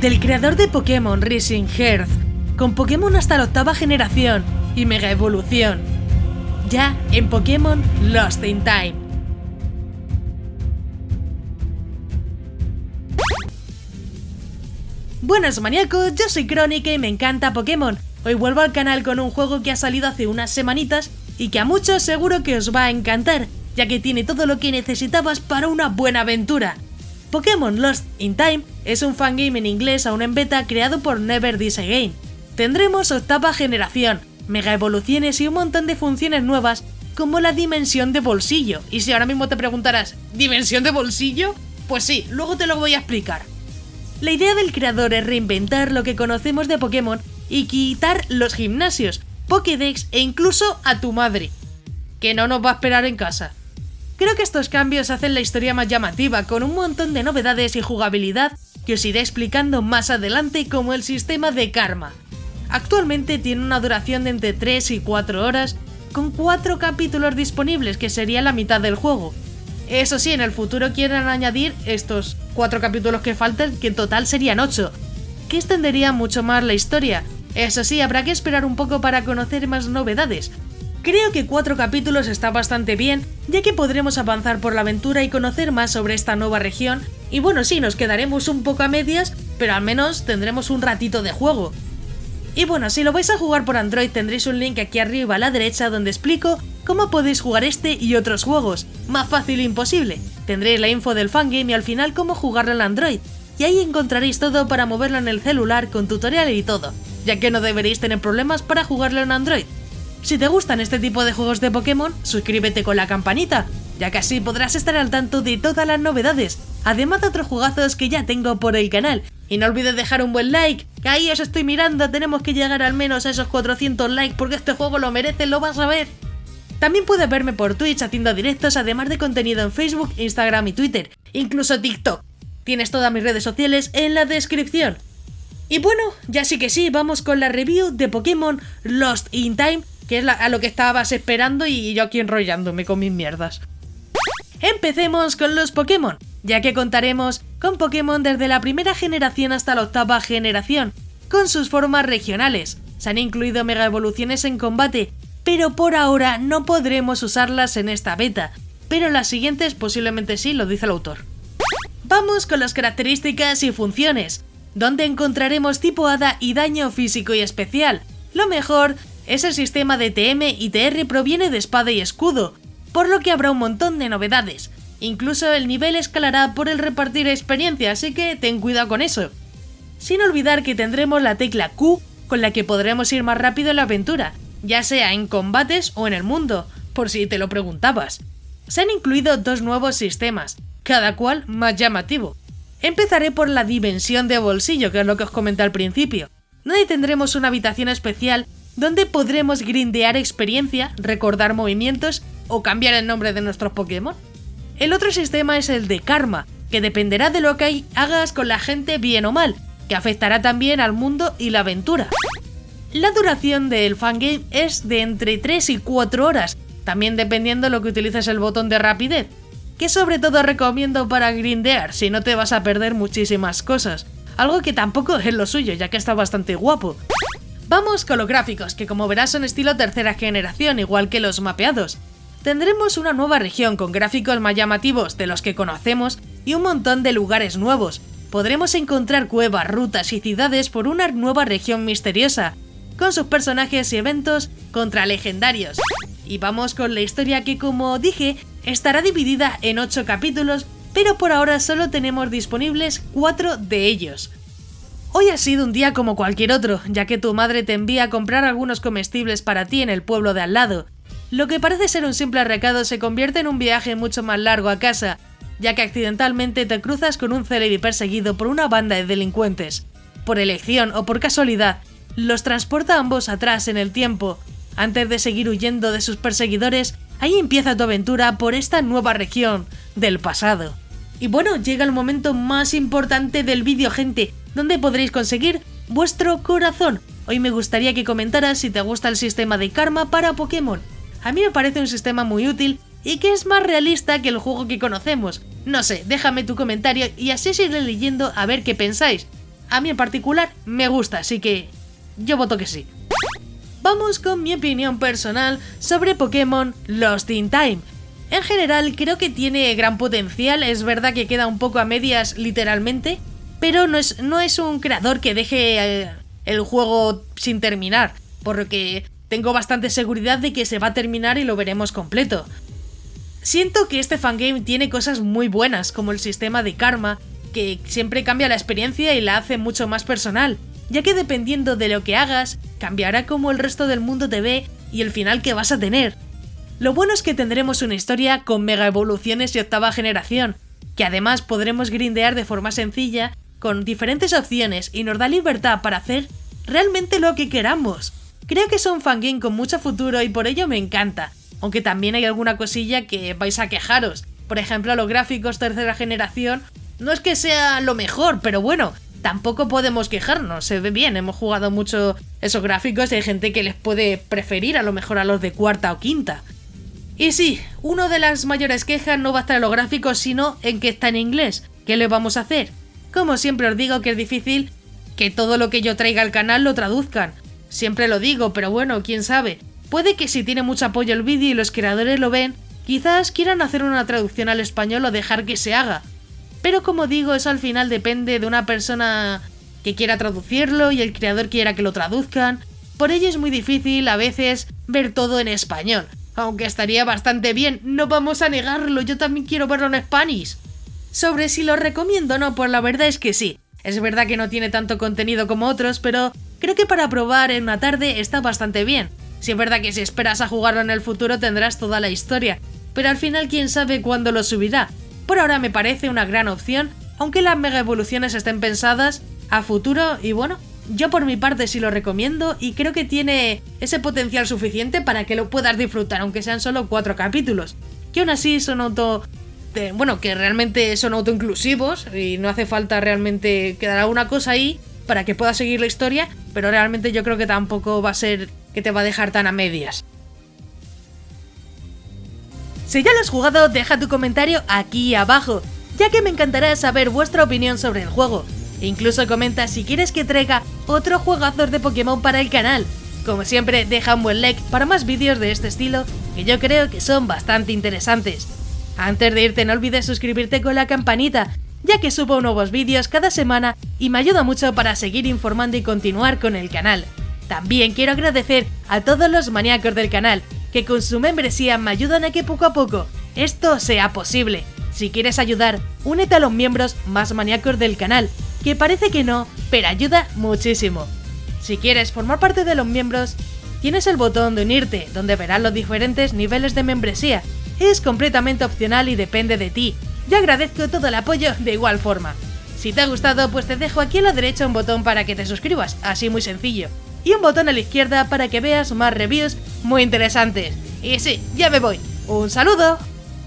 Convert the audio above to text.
del creador de Pokémon Rising Earth, con Pokémon hasta la 8ª generación y Mega Evolución, ya en Pokémon Lost in Time. Buenas maníacos, yo soy Crónica y me encanta Pokémon. Hoy vuelvo al canal con un juego que ha salido hace unas semanitas y que a muchos seguro que os va a encantar, ya que tiene todo lo que necesitabas para una buena aventura. Pokémon Lost in Time es un fangame en inglés aún en beta creado por Never Dies Again. Tendremos 8ª generación, mega evoluciones y un montón de funciones nuevas como la dimensión de bolsillo. Y si ahora mismo te preguntarás, ¿dimensión de bolsillo? Pues sí, luego te lo voy a explicar. La idea del creador es reinventar lo que conocemos de Pokémon y quitar los gimnasios, Pokédex e incluso a tu madre, que no nos va a esperar en casa. Creo que estos cambios hacen la historia más llamativa, con un montón de novedades y jugabilidad que os iré explicando más adelante, como el sistema de karma. Actualmente tiene una duración de entre 3 y 4 horas, con 4 capítulos disponibles, que sería la mitad del juego. Eso sí, en el futuro quieren añadir estos 4 capítulos que faltan, que en total serían 8, que extenderían mucho más la historia. Eso sí, habrá que esperar un poco para conocer más novedades. Creo que 4 capítulos está bastante bien, ya que podremos avanzar por la aventura y conocer más sobre esta nueva región. Y bueno, sí, nos quedaremos un poco a medias, pero al menos tendremos un ratito de juego. Y bueno, si lo vais a jugar por Android tendréis un link aquí arriba a la derecha donde explico cómo podéis jugar este y otros juegos. Más fácil imposible. Tendréis la info del fangame y al final cómo jugarlo en Android. Y ahí encontraréis todo para moverlo en el celular con tutorial y todo, ya que no deberéis tener problemas para jugarlo en Android. Si te gustan este tipo de juegos de Pokémon, suscríbete con la campanita, ya que así podrás estar al tanto de todas las novedades, además de otros jugazos que ya tengo por el canal. Y no olvides dejar un buen like, que ahí os estoy mirando, tenemos que llegar al menos a esos 400 likes porque este juego lo merece, lo vas a ver. También puedes verme por Twitch haciendo directos, además de contenido en Facebook, Instagram y Twitter, incluso TikTok. Tienes todas mis redes sociales en la descripción. Y bueno, ya sí que sí, vamos con la review de Pokémon Lost in Time, que es a lo que estabas esperando y yo aquí enrollándome con mis mierdas. Empecemos con los Pokémon, ya que contaremos con Pokémon desde la 1ª generación hasta la 8ª generación, con sus formas regionales. Se han incluido mega evoluciones en combate, pero por ahora no podremos usarlas en esta beta, pero las siguientes posiblemente sí, lo dice el autor. Vamos con las características y funciones, donde encontraremos tipo hada y daño físico y especial. Lo mejor es el sistema de TM y TR proviene de espada y escudo, por lo que habrá un montón de novedades. Incluso el nivel escalará por el repartir experiencia, así que ten cuidado con eso. Sin olvidar que tendremos la tecla Q, con la que podremos ir más rápido en la aventura, ya sea en combates o en el mundo, por si te lo preguntabas. Se han incluido 2 nuevos sistemas, cada cual más llamativo. Empezaré por la dimensión de bolsillo, que es lo que os comenté al principio, donde tendremos una habitación especial donde podremos grindear experiencia, recordar movimientos o cambiar el nombre de nuestros Pokémon. El otro sistema es el de karma, que dependerá de lo que hagas con la gente bien o mal, que afectará también al mundo y la aventura. La duración del fangame es de entre 3 y 4 horas, también dependiendo de lo que utilices el botón de rapidez, que sobre todo recomiendo para grindear, si no te vas a perder muchísimas cosas, algo que tampoco es lo suyo, ya que está bastante guapo. Vamos con los gráficos, que como verás son estilo 3ª generación, igual que los mapeados. Tendremos una nueva región con gráficos más llamativos de los que conocemos y un montón de lugares nuevos. Podremos encontrar cuevas, rutas y ciudades por una nueva región misteriosa, con sus personajes y eventos contra legendarios. Y vamos con la historia, que como dije, estará dividida en 8 capítulos, pero por ahora solo tenemos disponibles 4 de ellos. Hoy ha sido un día como cualquier otro, ya que tu madre te envía a comprar algunos comestibles para ti en el pueblo de al lado. Lo que parece ser un simple recado se convierte en un viaje mucho más largo a casa, ya que accidentalmente te cruzas con un Celebi perseguido por una banda de delincuentes. Por elección o por casualidad, los transporta ambos atrás en el tiempo. Antes de seguir huyendo de sus perseguidores, ahí empieza tu aventura por esta nueva región del pasado. Y bueno, llega el momento más importante del vídeo, gente, donde podréis conseguir vuestro corazón. Hoy me gustaría que comentaras si te gusta el sistema de karma para Pokémon. A mí me parece un sistema muy útil y que es más realista que el juego que conocemos. No sé, déjame tu comentario y así seguiré leyendo a ver qué pensáis. a mí en particular me gusta, así que yo voto que sí. Vamos con mi opinión personal sobre Pokémon Lost in Time. En general creo que tiene gran potencial, es verdad que queda un poco a medias literalmente, pero no es un creador que deje el juego sin terminar, por lo que tengo bastante seguridad de que se va a terminar y lo veremos completo. Siento que este fangame tiene cosas muy buenas, como el sistema de karma, que siempre cambia la experiencia y la hace mucho más personal, ya que dependiendo de lo que hagas, cambiará cómo el resto del mundo te ve y el final que vas a tener. Lo bueno es que tendremos una historia con mega evoluciones y octava generación, que además podremos grindear de forma sencilla, con diferentes opciones y nos da libertad para hacer realmente lo que queramos. Creo que es un fangame con mucho futuro y por ello me encanta, aunque también hay alguna cosilla que vais a quejaros. Por ejemplo, los gráficos tercera generación no es que sea lo mejor, pero bueno, tampoco podemos quejarnos, se ve bien, hemos jugado mucho esos gráficos y hay gente que les puede preferir a lo mejor a los de cuarta o quinta. Y sí, una de las mayores quejas no va a estar en los gráficos, sino en que está en inglés. ¿Qué le vamos a hacer? Como siempre os digo que es difícil que todo lo que yo traiga al canal lo traduzcan. Siempre lo digo, pero bueno, quién sabe. Puede que si tiene mucho apoyo el vídeo y los creadores lo ven, quizás quieran hacer una traducción al español o dejar que se haga. Pero como digo, eso al final depende de una persona que quiera traducirlo y el creador quiera que lo traduzcan. Por ello es muy difícil a veces ver todo en español. Aunque estaría bastante bien, no vamos a negarlo, yo también quiero verlo en Spanish. Sobre si lo recomiendo o no, pues la verdad es que sí. Es verdad que no tiene tanto contenido como otros, pero creo que para probar en una tarde está bastante bien. Sí es verdad que si esperas a jugarlo en el futuro tendrás toda la historia, pero al final quién sabe cuándo lo subirá. Por ahora me parece una gran opción, aunque las mega evoluciones estén pensadas a futuro y bueno, yo por mi parte sí lo recomiendo y creo que tiene ese potencial suficiente para que lo puedas disfrutar, aunque sean solo 4 capítulos, que aún así son que realmente son autoinclusivos y no hace falta realmente quedar alguna cosa ahí para que puedas seguir la historia, pero realmente yo creo que tampoco va a ser que te va a dejar tan a medias. Si ya lo has jugado, deja tu comentario aquí abajo, ya que me encantará saber vuestra opinión sobre el juego. E incluso comenta si quieres que traiga otro juegazos de Pokémon para el canal. Como siempre, deja un buen like para más vídeos de este estilo, que yo creo que son bastante interesantes. Antes de irte no olvides suscribirte con la campanita, ya que subo nuevos vídeos cada semana y me ayuda mucho para seguir informando y continuar con el canal. También quiero agradecer a todos los maníacos del canal, que con su membresía me ayudan a que poco a poco esto sea posible. Si quieres ayudar, únete a los miembros más maníacos del canal, que parece que no, pero ayuda muchísimo. Si quieres formar parte de los miembros, tienes el botón de unirte, donde verás los diferentes niveles de membresía. Es completamente opcional y depende de ti. Yo agradezco todo el apoyo de igual forma. Si te ha gustado, pues te dejo aquí a la derecha un botón para que te suscribas, así muy sencillo. Y un botón a la izquierda para que veas más reviews muy interesantes. Y sí, ya me voy. ¡Un saludo!